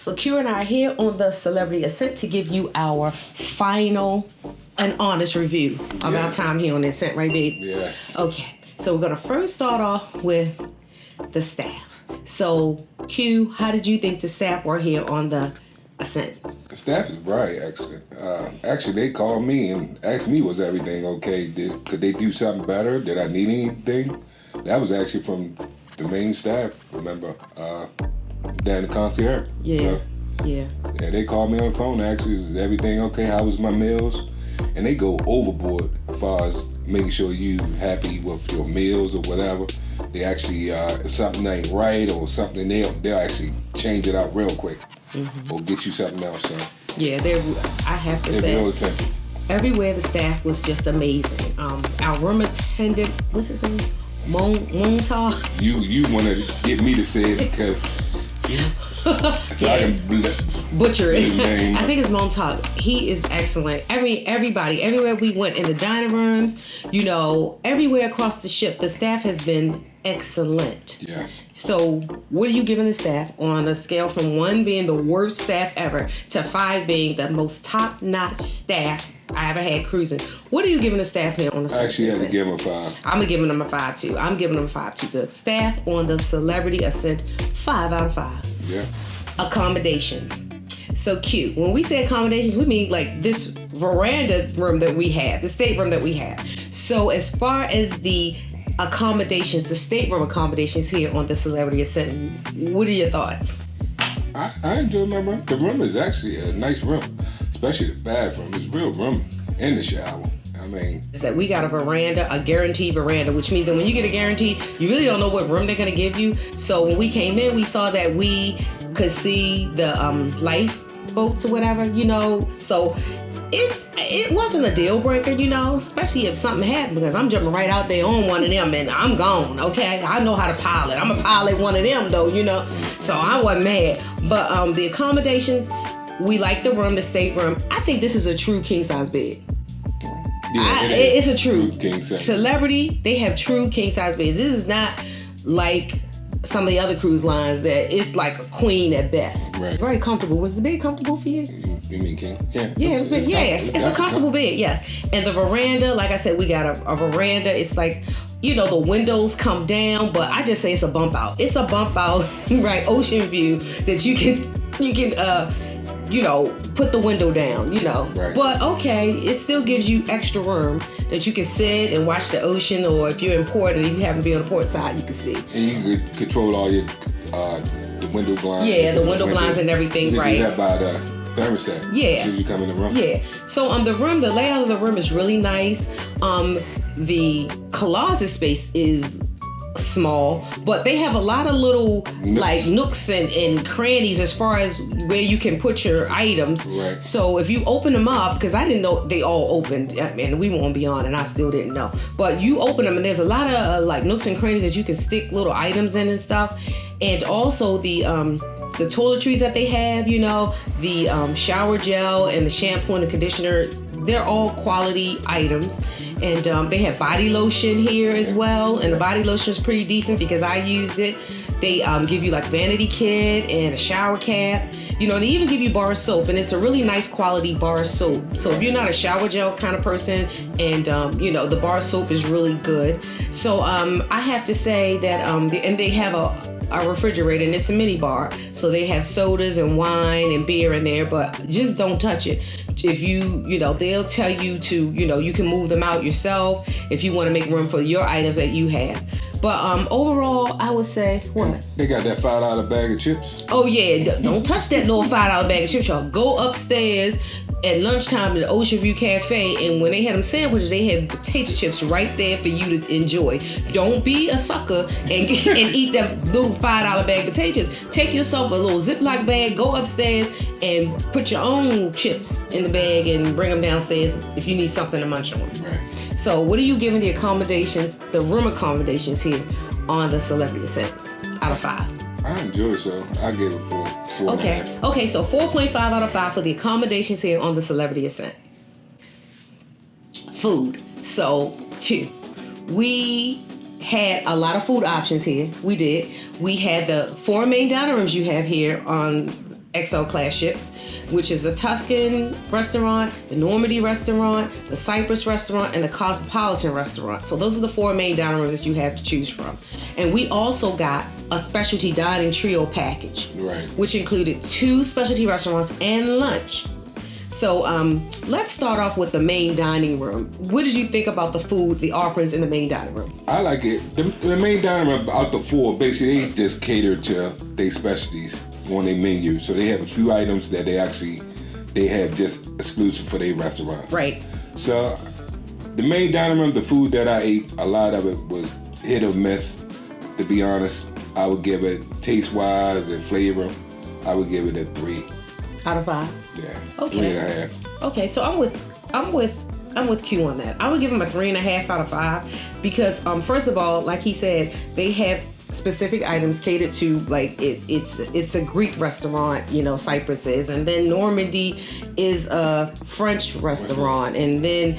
So Q and I are here on the Celebrity Ascent to give you our final and honest review of our time here on the Ascent, right, babe? Yes. Okay, so we're gonna first start off with the staff. So Q, how did you think the staff were here on the Ascent? The staff is very excellent. Actually, they called me and asked me, was everything okay? Could they do something better? Did I need anything? That was actually from the main staff, remember, down the concierge. Yeah, So, yeah. yeah, they called me on the phone, actually, is everything okay? How was my meals? And they go overboard as far as making sure you happy with your meals or whatever. They actually, if something ain't right or something, they'll actually change it out real quick or get you something else. So Yeah, I have to they're say, real attentive. everywhere the staff was just amazing. Our room attendant, what's his name? Monta. You want to get me to say it because so I can Butcher it. his name. I think it's Montauk. He is excellent. Everybody, everywhere we went in the dining rooms, everywhere across the ship, the staff has been excellent. Yes. So, what are you giving the staff on a scale from 1 being the worst staff ever to 5 being the most top-notch staff I ever had cruising? What are you giving the staff here on the I actually had to Ascent? give him a 5. I'm giving them a 5 too. I'm giving them a 5 too. The staff on the Celebrity Ascent, 5 out of 5. Yeah. Accommodations. So cute. When we say accommodations, we mean like this veranda room that we have, the stateroom that we have. So as far as the accommodations, the stateroom accommodations here on the Celebrity Ascent, what are your thoughts? I enjoy my room. The room is actually a nice room, especially the bathroom. It's real room and the shower. I mean, Is that we got a veranda, a guaranteed veranda, which means that when you get a guarantee, you really don't know what room they're gonna give you. So when we came in, we saw that we could see the lifeboats or whatever, So it wasn't a deal breaker, especially if something happened, because I'm jumping right out there on one of them and I'm gone. Okay, I know how to pilot. I'm a pilot one of them though, So I wasn't mad. But the accommodations, we like the room, the stateroom. I think this is a true king size bed. yeah, It's a true king size. Celebrity. They have true king size beds. This is not like some of the other cruise lines that it's like a queen at best. Right. Very comfortable. Was the bed comfortable for you? You mean king? Yeah. Yeah, it's a comfortable bed. Yes, and the veranda, like I said, we got a veranda. It's like, the windows come down, but I just say it's a bump out. It's a bump out, right? Ocean view that you can put the window down, Right. But okay, it still gives you extra room that you can sit and watch the ocean, or if you're in port and you happen to be on the port side, you can see. And you could control all your the window blinds. Yeah, the window blinds and everything, you right? do that by the thermostat. Yeah. As soon as you come in the room. Yeah. So the layout of the room is really nice. The closet space is small, but they have a lot of little nooks and crannies as far as where you can put your items. Right. So if you open them up, because I didn't know they all opened, and we won't be on, and I still didn't know. But you open them, and there's a lot of nooks and crannies that you can stick little items in and stuff. And also the toiletries that they have, the shower gel and the shampoo and the conditioner, they're all quality items. And they have body lotion here as well. And the body lotion is pretty decent because I used it. They give you like vanity kit and a shower cap. They even give you bar soap, and it's a really nice quality bar soap. So if you're not a shower gel kind of person, and the bar soap is really good. So I have to say that and they have a refrigerator, and it's a mini bar, so they have sodas and wine and beer in there, but just don't touch it. If they'll tell you to, you can move them out yourself if you want to make room for your items that you have. But overall, I would say, what? They got that $5 bag of chips. Oh yeah, don't touch that little $5 bag of chips, y'all. Go upstairs at lunchtime in the Ocean View Cafe, and when they had them sandwiches, they had potato chips right there for you to enjoy. Don't be a sucker and eat that little $5 bag of potatoes. Take yourself a little Ziploc bag, go upstairs, and put your own chips in the bag and bring them downstairs if you need something to munch on. Right. So what are you giving the accommodations, the room accommodations here on the Celebrity Ascent out of 5? I enjoy it, so I give it 4. 4.5. Okay, so 4.5 out of 5 for the accommodations here on the Celebrity Ascent. Food. So, we had a lot of food options here. We did. We had the 4 main dining rooms you have here on XL class ships, which is the Tuscan restaurant, the Normandy restaurant, the Cyprus restaurant, and the Cosmopolitan restaurant. So those are the 4 main dining rooms that you have to choose from. And we also got a specialty dining trio package, right, which included 2 specialty restaurants and lunch. So let's start off with the main dining room. What did you think about the food, the offerings in the main dining room? I like it. The main dining room, out the 4, basically they just cater to their specialties on their menu. So they have a few items that they have just exclusive for their restaurants. Right. So the main dining room, the food that I ate, a lot of it was hit or miss. To be honest, I would give it, taste-wise and flavor, I would give it a 3. Out of 5? Yeah. Okay. 3.5. Okay, so I'm with Q on that. I would give him a 3.5 out of 5 because first of all, like he said, they have specific items catered to, like it's a Greek restaurant, Cyprus is, and then Normandy is a French restaurant, and then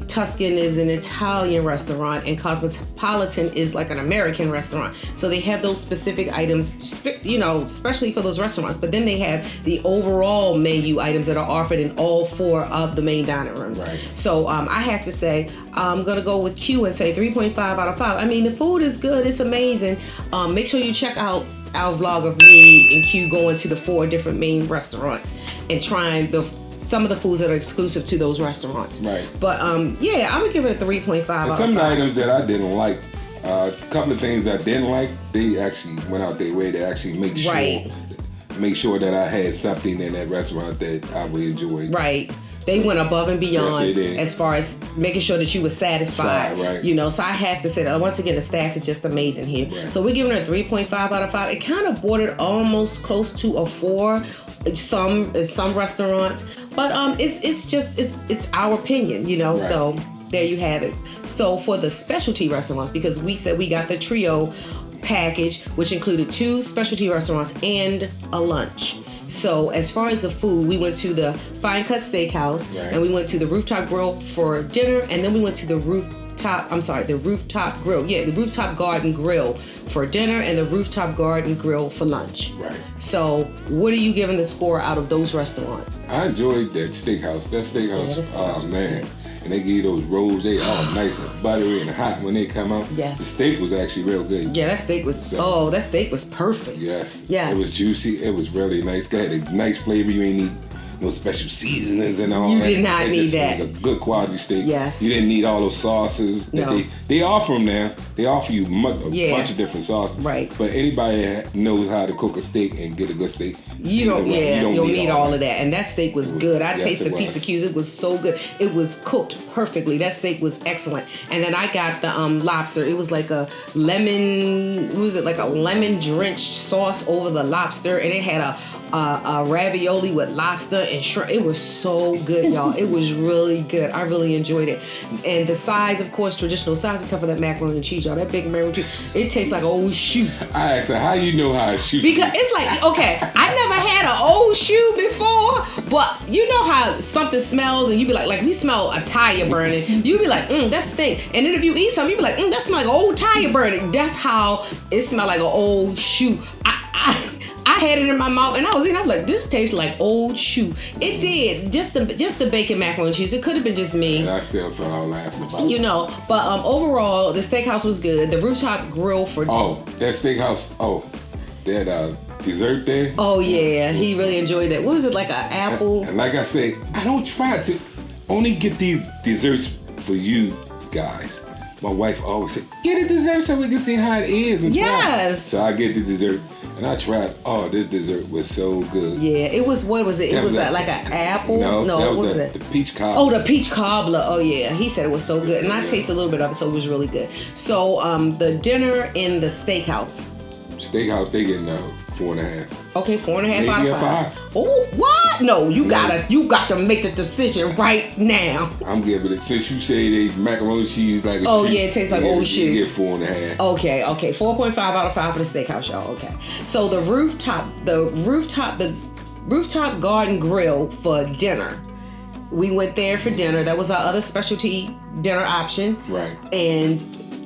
Tuscan is an Italian restaurant, and Cosmopolitan is like an American restaurant. So they have those specific items, especially for those restaurants. But then they have the overall menu items that are offered in all 4 of the main dining rooms. Right. So I have to say, I'm gonna go with Q and say 3.5 out of 5. I mean, the food is good, it's amazing. Make sure you check out our vlog of me and Q going to the 4 different main restaurants and trying some of the foods that are exclusive to those restaurants. Right. But yeah, I would give it a 3.5 out of 5. Some items that I didn't like, a couple of things I didn't like, they actually went out their way to actually make sure that I had something in that restaurant that I would enjoy. Right. They went above and beyond as far as making sure that you were satisfied. Right. So I have to say that once again, the staff is just amazing here. Right. So we're giving it a 3.5 out of 5. It kind of bordered almost close to a 4. Some restaurants, but it's our opinion, Right. So there you have it. So for the specialty restaurants, because we said we got the trio package, which included 2 specialty restaurants and a lunch. So as far as the food, we went to the Fine Cut Steakhouse, and we went to the Rooftop Grill for dinner, and then we went to the Rooftop Grill. Yeah, the Rooftop Garden Grill for dinner and the Rooftop Garden Grill for lunch. Right. So what are you giving the score out of those restaurants? I enjoyed that steakhouse. Oh man. And they give you those rolls, they all nice and buttery and hot when they come out. Yes. The steak was actually real good. Yeah, that steak was perfect. Yes. Yes. It was juicy. It was really nice. It had a nice flavor. You ain't need no special seasonings and all that. You that. did not need that. It was a good quality steak. Yes. You didn't need all those sauces. That they offer them now. They offer you a bunch of different sauces. Right. But anybody that knows how to cook a steak and get a good steak, you don't need all of that. And that steak was good. I tasted the piece of cues. It was so good. It was cooked perfectly. That steak was excellent. And then I got the lobster. It was like a lemon drenched sauce over the lobster, and it had a ravioli with lobster and shrimp. It was so good, y'all. It was really good. I really enjoyed it. And the size, of course, traditional size, except for that macaroni and cheese, y'all. That big macaroni and cheese, it tastes like an old shoe. I asked her, how you know how to shoot? Because it's like, okay, I never had an old shoe before, but you know how something smells and you be like we smell a tire burning. You be like, that stink. And then if you eat something, you be like, that smell like an old tire burning. That's how it smelled, like an old shoe. I had it in my mouth and I was like, this tastes like old shoe. It did. Just the bacon macaroni and cheese. It could have been just me. And I still fell out laughing about it. But overall, the steakhouse was good. The Rooftop Grill for... Oh, that steakhouse. Oh, that dessert there. Oh, yeah. He really enjoyed that. What was it, like an apple? And like I say, I don't try to only get these desserts for you guys. My wife always said, get a dessert so we can see how it is. And try. So I get the dessert. And I tried, this dessert was so good. Yeah, it was, what was it? It was like an apple? No, what was it? The peach cobbler. Oh, the peach cobbler. Oh, yeah. He said it was so good. And I tasted a little bit of it, so it was really good. So, the dinner in the steakhouse. Steakhouse, they getting 4.5. Okay, 4.5 out of 5. 5. Oh, what? No, you got to make the decision right now. I'm giving it, since you say they macaroni cheese like a shoe. Yeah, it tastes like old shoe. You get 4.5. Okay, 4.5 out of 5 for the steakhouse, y'all. Okay. So the rooftop garden grill for dinner. We went there for dinner. That was our other specialty dinner option. Right. And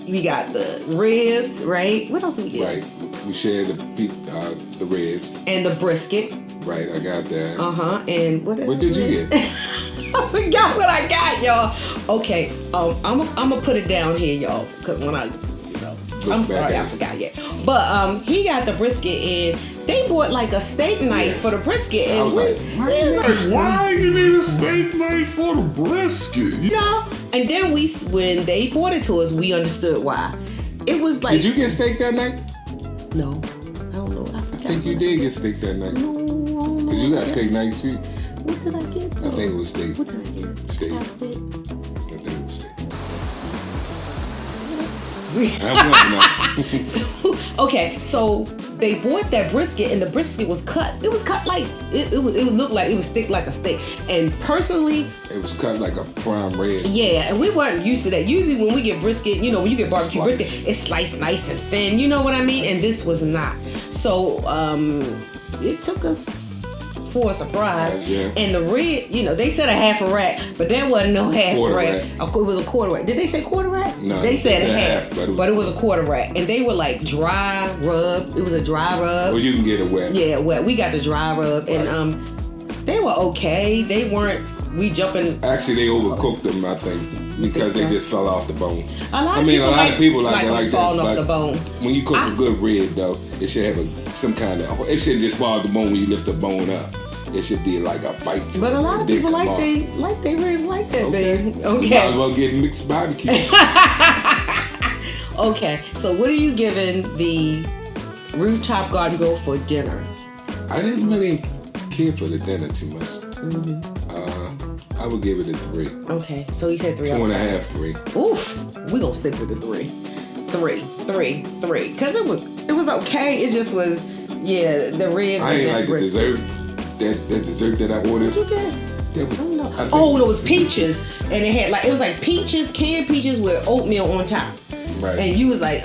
we got the ribs, right? What else did we get? Right. We shared the ribs. And the brisket. Right, I got that. And what did you get? I forgot what I got, y'all. Okay, I'm gonna put it down here, y'all, because when I, I'm sorry, I forgot yet. But he got the brisket, and they bought like a steak knife for the brisket, and why you need a steak knife for the brisket? And then when they brought it to us, we understood why. It was like. Did you get steak that night? No, I don't know. I think you did get steak that night. No. Because you got steak night too. What did I get? I think it was steak. What did I get? Steak. I think it was steak. So they bought that brisket, and the brisket was cut. It was cut like it looked like it was thick like a steak. And personally, it was cut like a prime rib. Yeah, and we weren't used to that. Usually when we get brisket, when you get barbecue brisket, it's sliced nice and thin. You know what I mean? And this was not. So it took us for a surprise. And the rib, they said a half a rack, but there wasn't no half rack. It was a quarter rack. Did they say quarter rack? No, they said half, but it was a quarter rack. And they were like dry rub. It was a dry rub. Well, you can get it wet. Yeah, wet. We got the dry rub, and they were okay. They weren't. We jumping. Actually, they overcooked them, I think, because they just fell off the bone. A lot of people like falling off the bone. When you cook a good rib, though, it should have some kind of. It shouldn't just fall off the bone when you lift the bone up. It should be like a bite. But a lot of people like they ribs like that, baby. Okay. You might as well get mixed barbecue. Okay, so what are you giving the Rooftop Garden Grill for dinner? I didn't really care for the dinner too much. I would give it a 3. Okay, so you said 3. 2.5, 3. Oof, we gonna stick with the 3. 3. Cause it was okay. It just was, the ribs. I ain't like the dessert. That dessert that I ordered. What you get? It was peaches, and it had it was like peaches, canned peaches with oatmeal on top. Right. And you was like,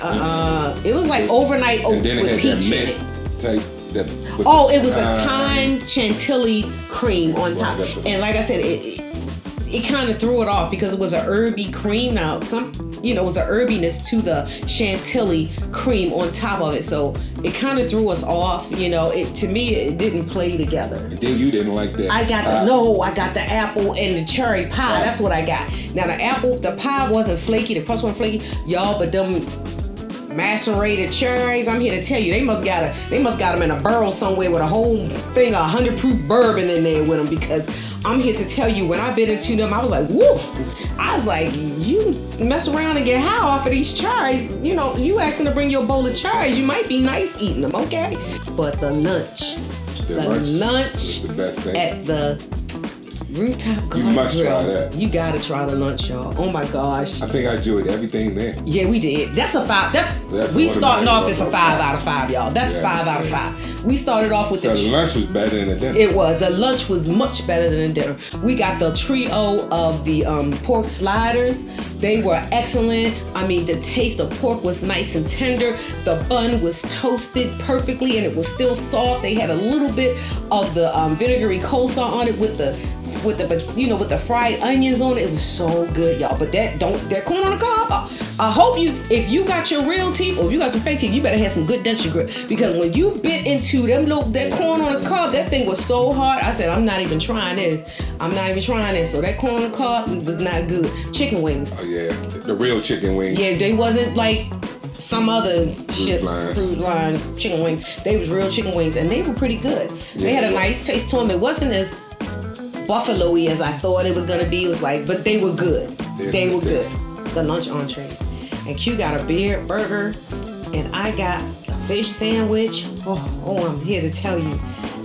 it was like overnight oats with peach in it. It was a thyme chantilly cream on top. And like I said, it kind of threw it off because it was an herby cream. Now, it was an herbiness to the chantilly cream on top of it. So it kind of threw us off. To me, it didn't play together. And then you didn't like that. I got the apple and the cherry pie. That's what I got. Now, the pie wasn't flaky. The crust wasn't flaky. Y'all, but them macerated cherries, I'm here to tell you, they must got them in a barrel somewhere with a whole thing of 100 proof bourbon in there with them, because I'm here to tell you, when I bit into them, I was like, woof. I was like, you mess around and get high off of these cherries. You asking to bring your bowl of cherries, you might be nice eating them, okay? But the lunch was the best thing at the Rooftop Garden You must Grill. try that. You gotta try the lunch, y'all. Oh my gosh. I think I enjoyed everything there. Yeah, we did. That's a 5. We starting off as a 5 out of 5, y'all. That's 5 out of 5. We started off with the lunch was better than the dinner. It was. The lunch was much better than the dinner. We got the trio of the pork sliders. They were excellent. I mean, the taste of pork was nice and tender. The bun was toasted perfectly, and it was still soft. They had a little bit of the vinegary coleslaw on it with the fried onions on it. It was so good, y'all. But that corn on the cob, I hope if you got your real teeth or if you got some fake teeth, you better have some good denture grip, because when you bit into that corn on the cob, that thing was so hard. I said, I'm not even trying this. So that corn on the cob was not good. Chicken wings. Oh yeah, the real chicken wings. Yeah, they wasn't like some other cruise line chicken wings. They was real chicken wings, and they were pretty good. Yeah, they had a nice taste to them. It wasn't as buffalo-y as I thought it was gonna be. It was but they were good. They were good. The lunch entrees. And Q got a beer burger, and I got a fish sandwich. Oh, I'm here to tell you.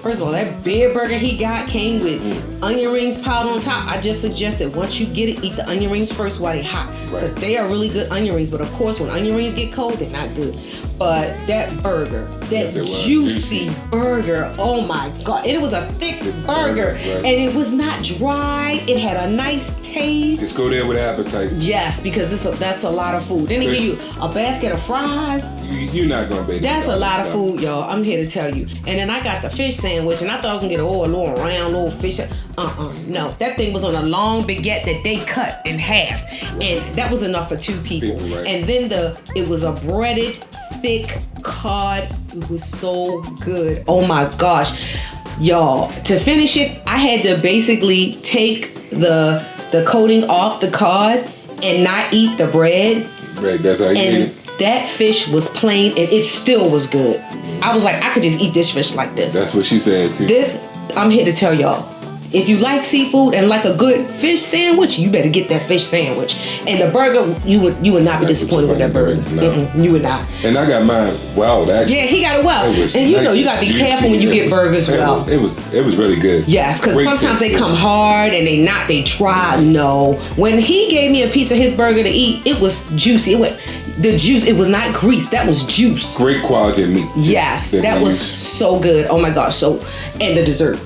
First of all, that beer burger he got came with onion rings piled on top. I just suggested once you get it, eat the onion rings first while they're hot, because they are really good onion rings. But of course, when onion rings get cold, they're not good. But that burger, that juicy burger, oh my God. And it was a thick burger, and it was not dry. It had a nice taste. Just go there with appetite. Yes, because that's a lot of food. Then they give you a basket of fries. You're not going to be. That's a lot of food, y'all. I'm here to tell you. And then I got the fish sandwich, and I thought I was going to get a little round, little fish. No. That thing was on a long baguette that they cut in half. And that was enough for 2 people. And then it was a breaded, thick cod. It was so good. Oh my gosh. Y'all, to finish it, I had to basically take the coating off the cod and not eat the bread. Right, that's how you eat it. That fish was plain and it still was good. I was like, I could just eat this fish like this. That's what she said too. This, I'm here to tell y'all. If you like seafood and like a good fish sandwich, you better get that fish sandwich. And the burger, you would not be disappointed with that burger. No. You would not. And I got mine wild, actually. Yeah, he got it well. And you know, you got to be careful when you get burgers well. It was really good. Yes, because sometimes they come hard and they try. No. When he gave me a piece of his burger to eat, it was juicy. It was not grease. That was juice. Great quality of meat. Yes, that was so good. Oh my gosh. And the dessert.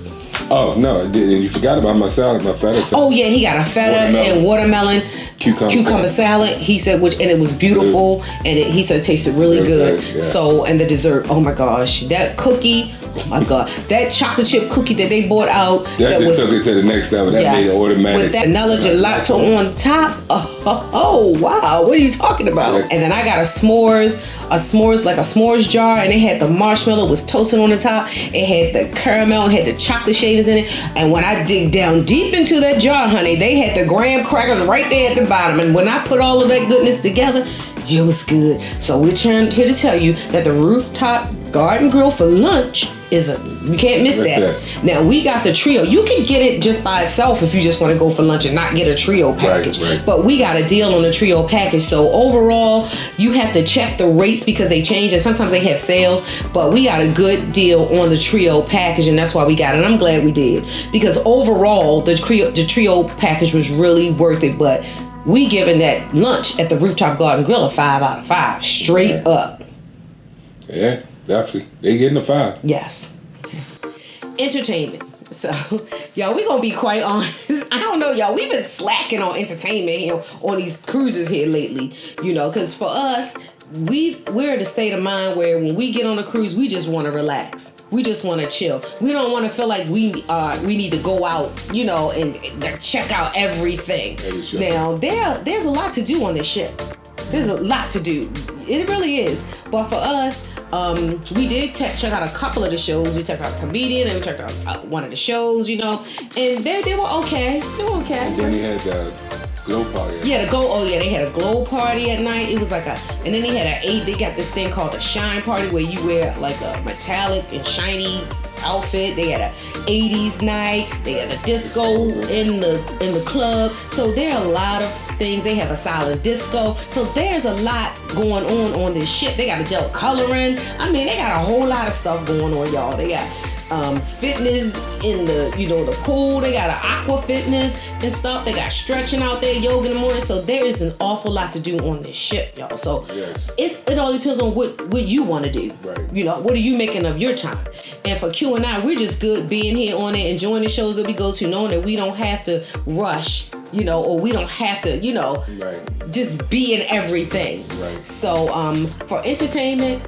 Oh no! And you forgot about my salad, my feta salad. Oh yeah, he got a feta and watermelon cucumber salad. He said and it was beautiful, and he said it tasted really good. Yeah. So, and the dessert, oh my gosh, that cookie, oh my god, that chocolate chip cookie that they bought out. That just took it to the next level. That made it automatic. With that vanilla gelato on top. Oh wow, what are you talking about? Yeah. And then I got a s'mores like a s'mores jar, and it had the marshmallow was toasted on the top. It had the caramel, it had the chocolate shavings in it. And when I dig down deep into that jar, honey, they had the graham crackers right there at the bottom. And when I put all of that goodness together, it was good. So we're here to tell you that the Rooftop Garden Grill for lunch you can't miss that. Now we got the trio. You can get it just by itself if you just want to go for lunch and not get a trio package. Right. But we got a deal on the trio package. So overall, you have to check the rates because they change and sometimes they have sales. But we got a good deal on the trio package, and that's why we got it. And I'm glad we did, because overall the trio package was really worth it. But we giving that lunch at the Rooftop Garden Grill a 5 out of 5 straight up. Yeah. Definitely. They getting a 5. Yes. Entertainment. So, y'all, we gonna be quite honest. I don't know, y'all. We've been slacking on entertainment here on these cruises here lately. You know, because for us, we're in a state of mind where when we get on a cruise, we just want to relax. We just want to chill. We don't want to feel like we need to go out, you know, and check out everything. Now, there's a lot to do on this ship. There's a lot to do. It really is. But for us, we did check out a couple of the shows. We checked out Comedian and we checked out one of the shows, you know, and they were okay. They were okay. And then he had the glow party. They had a glow party at night. It was like and then they got this thing called a shine party where you wear like a metallic and shiny outfit. They had a 80s night. They had a disco in the club. So there are a lot of things. They have a silent disco. So there's a lot going on this ship. They got adult coloring. I mean, they got a whole lot of stuff going on, y'all. They got fitness in the pool. They got an aqua fitness and stuff. They got stretching out there, yoga in the morning. So there is an awful lot to do on this ship, y'all. So it all depends on what you want to do. Right. You know, what are you making of your time? And for Q&I, we're just good being here on it, enjoying the shows that we go to, knowing that we don't have to rush, you know, or we don't have to, you know, just be in everything. Right. So for entertainment,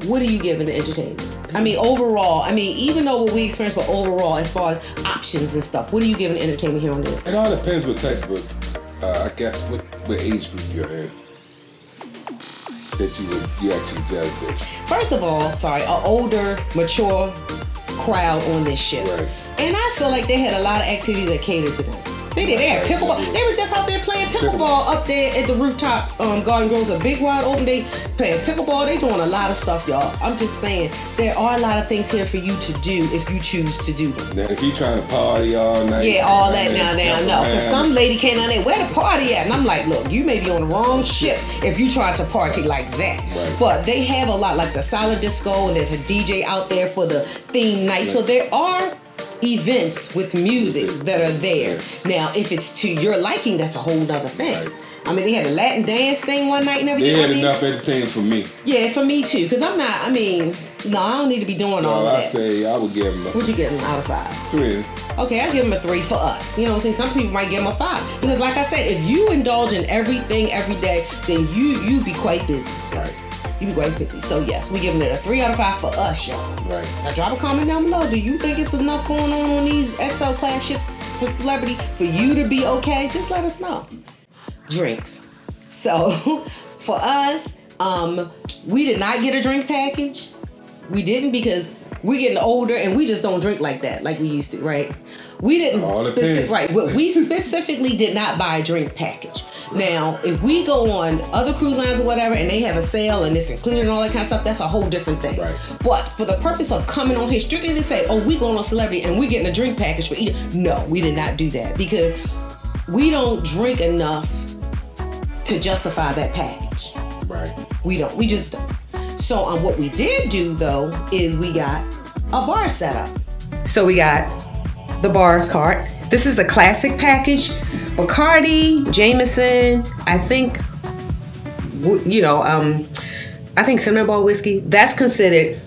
what are you giving the entertainment? I mean, overall, even though what we experienced, but overall, as far as options and stuff, what are you giving entertainment here on this? It all depends what type of, I guess, what age group you're in that you actually judge this. First of all, an older, mature crowd on this ship. Right. And I feel like they had a lot of activities that catered to them. They did. They had pickleball. They was just out there playing pickleball up there at the Rooftop Garden Grove. A big wide open. They playing pickleball. They doing a lot of stuff, y'all. I'm just saying there are a lot of things here for you to do if you choose to do them. Now, if you trying to party all night, all that now, no. Because some lady came down there, where the party at? And I'm like, look, you may be on the wrong ship if you try to party like that. Right. But they have a lot, like the silent disco, and there's a DJ out there for the theme night. Right. So there are events with music that are there. Now, if it's to your liking, that's a whole nother thing. Right. I mean, they had a Latin dance thing one night and everything. They had enough entertainment for me. Yeah, for me too. Because I'm not, I don't need to be doing all of that. So I say I would give them What'd you give them out of 5? 3. Okay, I give them a 3 for us. You know what I'm saying? Some people might give them a 5. Because like I said, if you indulge in everything every day, then you be quite busy. Right. You be quite busy. So yes, we giving it a 3 out of 5 for us, y'all. Right. Now drop a comment down below. Do you think it's enough going on these XL class ships for Celebrity for you to be okay? Just let us know. Drinks. So for us, we did not get a drink package. We didn't because we're getting older and we just don't drink like that, like we used to, right? We didn't we specifically did not buy a drink package. Now, if we go on other cruise lines or whatever and they have a sale and it's included and all that kind of stuff, that's a whole different thing. Right. But for the purpose of coming on here strictly to say, oh, we going on Celebrity and we getting a drink package for each, no, we did not do that because we don't drink enough to justify that package. Right. We don't. We just don't. So what we did do though is we got a bar set up. So we got the bar cart. This is the classic package. Bacardi, Jameson, I think cinnamon ball whiskey, that's considered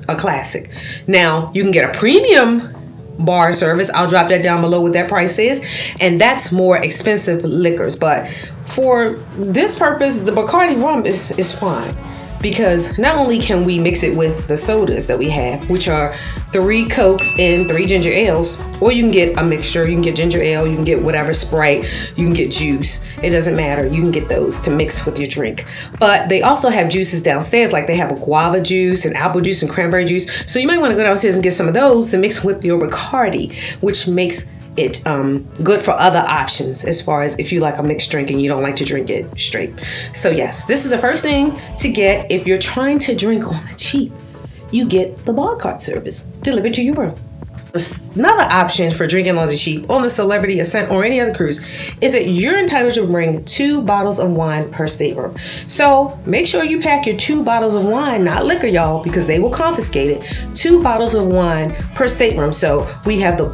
a classic. Now, you can get a premium bar service. I'll drop that down below what that price is. And that's more expensive liquors. But for this purpose, the Bacardi rum is fine. Because not only can we mix it with the sodas that we have, which are 3 Cokes and 3 ginger ales, or you can get a mixture. You can get ginger ale, you can get whatever, Sprite, you can get juice. It doesn't matter. You can get those to mix with your drink. But they also have juices downstairs, like they have a guava juice and apple juice and cranberry juice. So you might want to go downstairs and get some of those to mix with your Bacardi, which makes it good for other options as far as if you like a mixed drink and you don't like to drink it straight. So yes, this is the first thing to get if you're trying to drink on the cheap. You get the bar cart service delivered to your room. Another option for drinking on the cheap on the Celebrity Ascent or any other cruise is that you're entitled to bring 2 bottles of wine per stateroom. So make sure you pack your 2 bottles of wine, not liquor, y'all, because they will confiscate it. 2 bottles of wine per stateroom. So we have the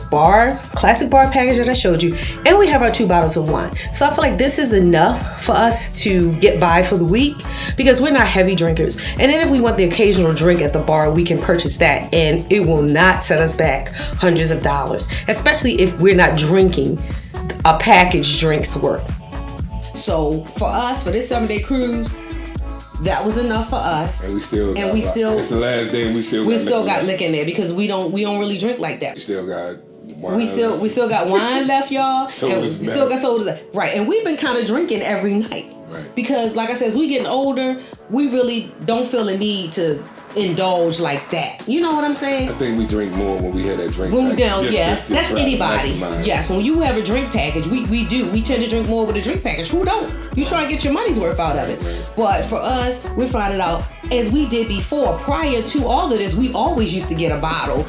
classic bar package that I showed you, and we have our 2 bottles of wine. So I feel like this is enough for us to get by for the week because we're not heavy drinkers. And then if we want the occasional drink at the bar, we can purchase that and it will not set us back hundreds of dollars, especially if we're not drinking a packaged drink's worth. So for us, for this 7-day cruise, that was enough for us. And we still it's the last day and we still got liquor in there because we don't really drink like that. We still got wine. We still got wine left, y'all. And we still got sodas left. Right. And we've been kind of drinking every night. Right. Because like I said, as we getting older, we really don't feel the need to indulge like that. You know what I'm saying? I think we drink more when we had that drink. When we down, yes. That's anybody. Yes, when you have a drink package, we tend to drink more with a drink package. Who don't? You try to get your money's worth out of it. Right. But for us, we're finding out, as we did before, prior to all of this, we always used to get a bottle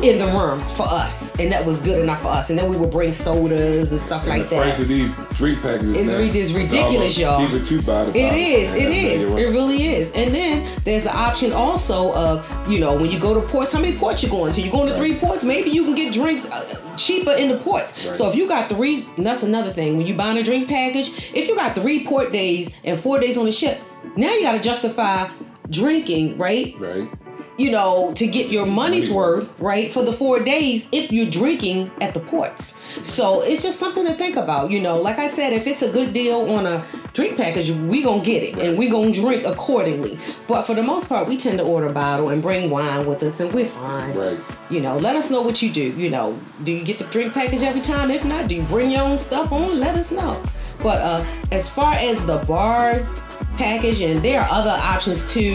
in the room for us. And that was good enough for us. And then we would bring sodas and stuff like that. The price of these drink packages is ridiculous, y'all. Cheaper 2 bottles. It is. It really is. And then there's the option also of, when you go to ports, how many ports you going to? You're going to 3 ports, maybe you can get drinks cheaper in the ports. Right. So if you got 3, and that's another thing, when you buying a drink package, if you got 3 port days and 4 days on the ship, now you got to justify drinking, right? Right. To get your money's worth, right, for the 4 days if you're drinking at the ports. So it's just something to think about. Like I said, if it's a good deal on a drink package, we gonna get it and we gonna drink accordingly. But for the most part, we tend to order a bottle and bring wine with us and we're fine. Right. Let us know what you do. Do you get the drink package every time? If not, do you bring your own stuff on? Let us know. But as far as the bar package, and there are other options too,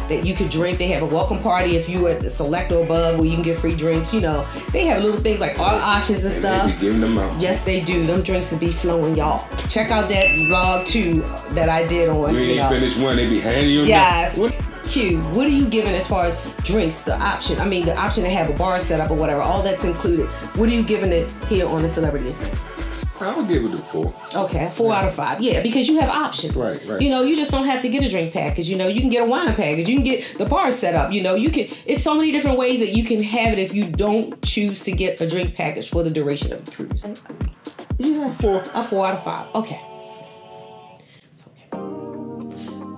that you could drink. They have a welcome party if you at the Select or above where you can get free drinks. They have little things like art auctions and stuff. They be giving them out. Yes, they do. Them drinks will be flowing, y'all. Check out that vlog too that I did on. You ain't finished one, they be handing you. Yes. Q, what are you giving as far as drinks? The option to have a bar set up or whatever, all that's included. What are you giving it here on the Celebrity Ascent? I would give it a 4. Okay, 4 out of 5. Yeah, because you have options. Right. You just don't have to get a drink package. You can get a wine package. You can get the bar set up. It's so many different ways that you can have it if you don't choose to get a drink package for the duration of the cruise. Did you have 4? A 4 out of 5. Okay. It's okay.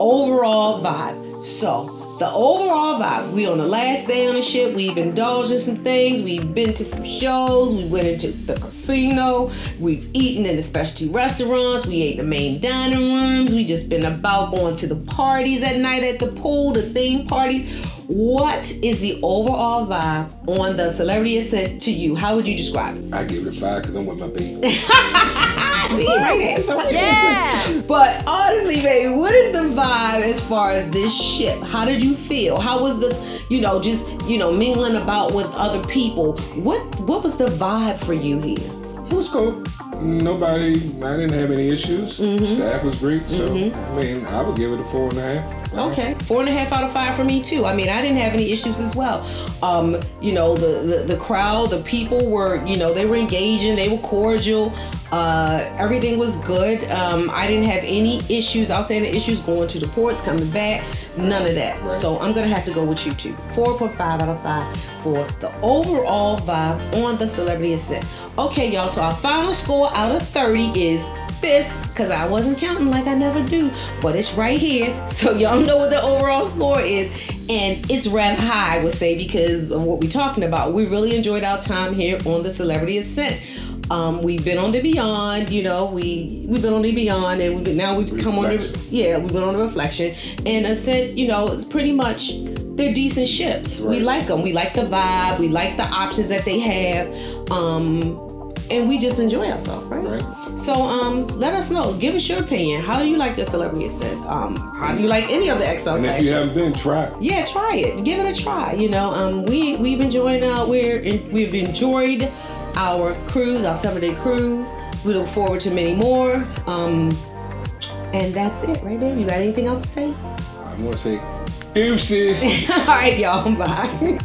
Overall vibe. So, the overall vibe, we on the last day on the ship, we've indulged in some things, we've been to some shows, we went into the casino, we've eaten in the specialty restaurants, we ate in the main dining rooms, we just been about going to the parties at night at the pool, the theme parties. What is the overall vibe on the Celebrity Ascent to you? How would you describe it? I give it a 5 because I'm with my baby. See, right answer, right Yeah. answer. But honestly, baby, what is the vibe as far as this ship? How did you feel? How was the, just, mingling about with other people? What was the vibe for you here? It was cool. I didn't have any issues. Staff was great, so I would give it a 4.5. Okay, 4.5 out of 5 for me too. I didn't have any issues as well. The crowd, the people were, they were engaging, they were cordial. Everything was good. I didn't have any issues. I was saying the issues going to the ports, coming back, none of that. Right. So I'm gonna have to go with you too. 4.5 out of 5 for the overall vibe on the Celebrity Ascent. Okay, y'all. So our final score out of 30 is this, because I wasn't counting like I never do, but it's right here, so y'all know what the overall score is, and it's rather high, I would say, because of what we're talking about. We really enjoyed our time here on the Celebrity Ascent. We've been on the Beyond, we've been on the Beyond, and we've been on the Reflection, and Ascent, it's pretty much, they're decent ships. Right. We like them. We like the vibe. We like the options that they have. And we just enjoy ourselves, right? So let us know. Give us your opinion. How do you like the Celebrity Ascent? How do you like any of the XL And class if you shows? haven't been, try it. Yeah, try it. Give it a try. We've enjoyed we've enjoyed our cruise, our 7-day cruise. We look forward to many more. And that's it, right, babe? You got anything else to say? I'm gonna say deuces. All right, y'all. Bye.